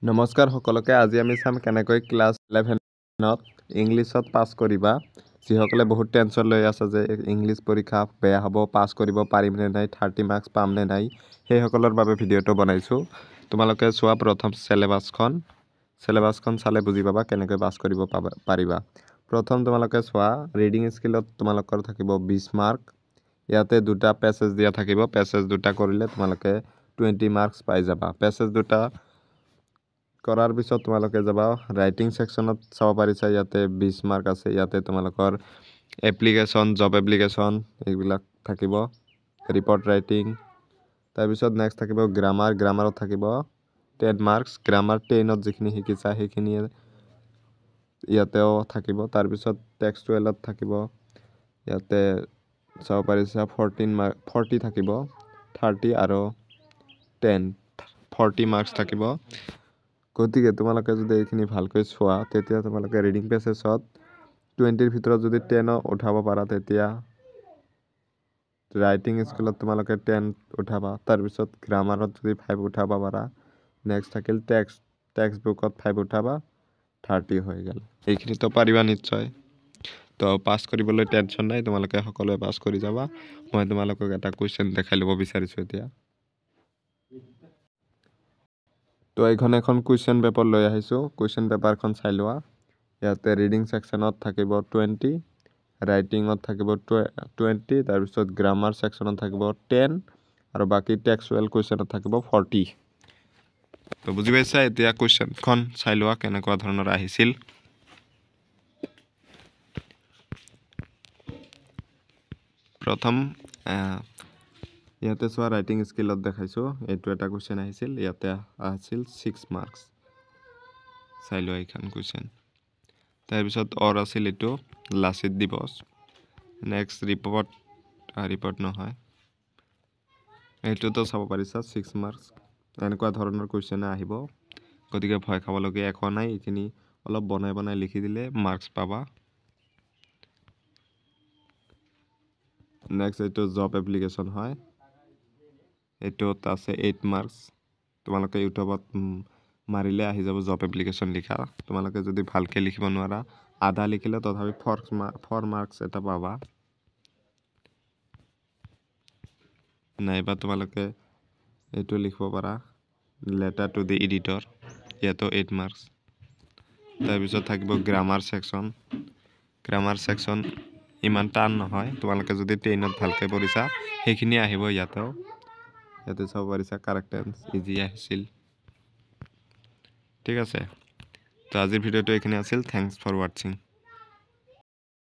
নমস্কাৰ সকলোকে আজি আমি চাম কেনেকৈ ক্লাছ 11ত ইংলিছত পাছ কৰিবা যিসকলে বহুত টেনচন লৈ আছে যে ইংলিছ পৰীক্ষা বেয়া হ'ব পাছ কৰিব পাৰিম নে নাই 30 মাৰ্কছ পাম নে নাই সেই সকলৰ বাবে ভিডিঅটো বনাইছো তোমালোকে চোৱা প্ৰথম সিলেবাসখন চালে বুজি পাবা কেনেকৈ পাছ কৰিব পাৰিবা প্ৰথম তোমালোকে চোৱা ৰিডিং স্কিলত তোমালোকৰ থাকিব 20 মাৰ্ক ইয়াতে দুটা পেছেজ দিয়া থাকিব পেছেজ দুটা কৰিলে তোমালোকে 20 মাৰ্কছ পাই যাবা পেছেজ দুটা কৰাৰ পিছত তোমালোকে যাবা ৰাইটিং সেকশনত চাব পাৰিছা ইয়াতে 20 মাৰ্ক আছে ইয়াতে তোমালোকৰ এপ্লিকেশন জব এপ্লিকেশন এইবিলাক থাকিব ৰিপৰ্ট ৰাইটিং তাৰ পিছত নেক্সট থাকিব গ্ৰামাৰত থাকিব 10 মাৰ্কস গ্ৰামাৰ 10ত যিখিনি শিকিছা সেইখিনি ইয়াতেও থাকিব তাৰ পিছত টেক্সটুৱেলত থাকিব ইয়াতে চাব পাৰিছা 40 থাকিব 30 আৰু 10 40 মাৰ্কস থাকিব গতিকে তোমালোকে যদি এইখিনি ভালকৈ চোৱা তেতিয়া তোমালোকে ৰিডিং পেছেজত 20 ৰ ভিতৰত যদি 10 উঠাব পাৰা তেতিয়া ৰাইটিং স্কিলত তোমালোকে 10 উঠাবা তাৰ পিছত গ্ৰামাৰত যদি 5 উঠাব পাৰা নেক্সট থাকিল টেক্সট বুকত 5 উঠাবা 30 হৈ গেল এইখিনি তো পাৰিবা নিশ্চয় তো পাস কৰিবলৈ টেনচন নাই তোমালোকে সকলোৱে পাস কৰি যাবা মই তোমালোকক এটা কোৱেশ্চন দেখাই লব বিচাৰিছো এতিয়া তো এইখন এখন কোৱেশ্চন পেপাৰ লৈ আহিছো কোৱেশ্চন পেপাৰখন চাই লোৱা ইয়াতে ৰিডিং সেকশনত থাকিব 20 ৰাইটিংত থাকিব 20 তাৰ পিছত গ্ৰামাৰ সেকশনত থাকিব 10 আৰু বাকি টেক্সটুৱেল কোৱেশ্চনত থাকিব 40 তো বুজি পাইছা এতিয়া কোৱেশ্চনখন চাই লোৱা কেনেকুৱা ধৰণৰ আহিছিল প্ৰথম ইয়াতে চোৱা ৰাইটিং স্কিলত দেখাইছো এইটো এটা কোৱেশ্চন আহিছিল ইয়াতে আছিল 6 মাৰ্কস চাই লোৱা এইখন কোৱেশ্চন তাৰ পিছত অৰ আছিল এটো লাচিত দিৱস নেক্সট ৰিপৰ্ট নহয় এইটো তো চাব পাৰিছা 6 মাৰ্কস এনেকুৱা ধৰণৰ কোৱেশ্চন আহিব গতিকে ভয় খাব লগিয়া একো নাই এইখিনি অলপ বনাই লিখি দিলে মাৰ্কস পাবা নেক্সট এইটো জব এপ্লিকেশন হয় এইটোত আছে 8 মাৰ্কস তোমালোকে ইউটিউবত মাৰিলে আহি যাব জব এপ্লিকেশন লিখা তোমালোকে যদি ভালকে লিখিব নোৱাৰা আধা লিখিলে তথাপি 4 মাৰ্কস এটা পাবা নাইবা তোমালোকে এইটো লিখিব পাৰা লেটাৰ টু দি এডিটৰ ইয়াতো 8 মাৰ্কস তাৰ পিছত থাকিব গ্ৰামাৰ সেকশন ইমান টান নহয় তোমালোকে যদি 10ত ভালকে পঢ়িছা সেইখিনি আহিব ইয়াতে চাব পাৰিছা কাৰেক্ট টেন্স ইজি আহিছিল ঠিক আছে তো আজিৰ ভিডিওটো এইখিনি আছিল থ্যাঙ্কস ফৰ ওয়াচিং